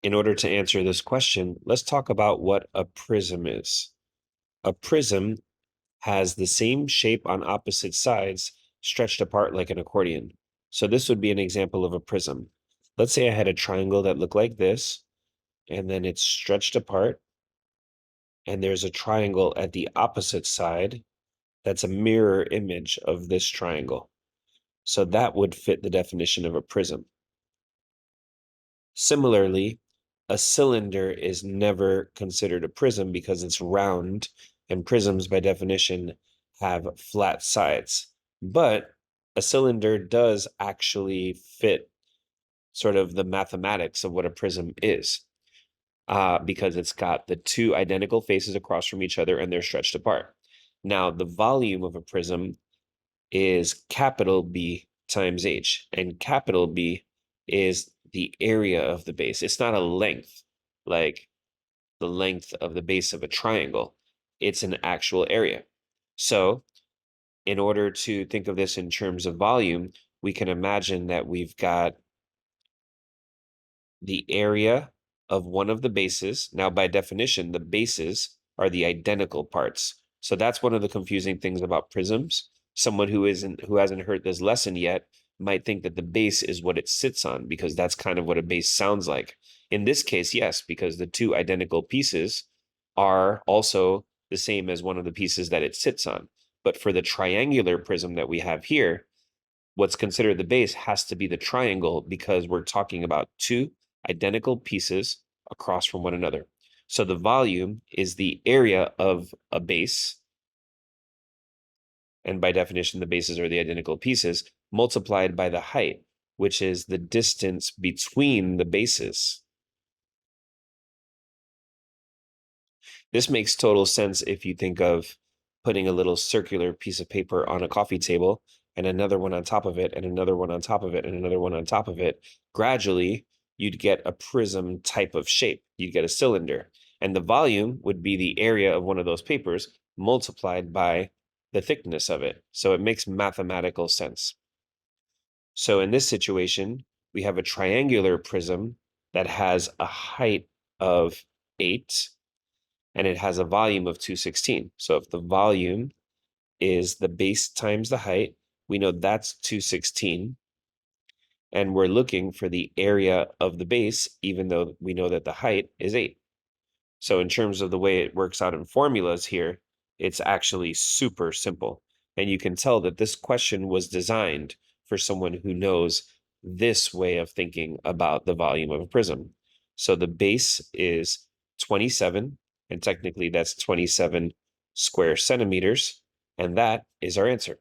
In order to answer this question, let's talk about what a prism is. A prism has the same shape on opposite sides stretched apart like an accordion. So this would be an example of a prism. Let's say I had a triangle that looked like this, and then it's stretched apart, and there's a triangle at the opposite side that's a mirror image of this triangle. So that would fit the definition of a prism. Similarly, a cylinder is never considered a prism because it's round, and prisms by definition have flat sides. But a cylinder does actually fit sort of the mathematics of what a prism is, because it's got the two identical faces across from each other and they're stretched apart. Now, the volume of a prism is capital B times H, and capital B is the area of the base. It's not a length, like the length of the base of a triangle. It's an actual area. So in order to think of this in terms of volume, we can imagine that we've got the area of one of the bases. Now, by definition, the bases are the identical parts. So that's one of the confusing things about prisms. Someone who hasn't heard this lesson yet might think that the base is what it sits on, because that's kind of what a base sounds like. In this case, yes, because the two identical pieces are also the same as one of the pieces that it sits on. But for the triangular prism that we have here, what's considered the base has to be the triangle, because we're talking about two identical pieces across from one another. So the volume is the area of a base, and by definition, the bases are the identical pieces, multiplied by the height, which is the distance between the bases. This makes total sense if you think of putting a little circular piece of paper on a coffee table and another one on top of it and another one on top of it and another one on top of it. Gradually, you'd get a prism type of shape. You'd get a cylinder. And the volume would be the area of one of those papers multiplied by the thickness of it. So it makes mathematical sense. So in this situation, we have a triangular prism that has a height of 8 and it has a volume of 216. So if the volume is the base times the height, we know that's 216. And we're looking for the area of the base, even though we know that the height is 8. So in terms of the way it works out in formulas here, it's actually super simple. And you can tell that this question was designed for someone who knows this way of thinking about the volume of a prism. So the base is 27, and technically that's 27 square centimeters, and that is our answer.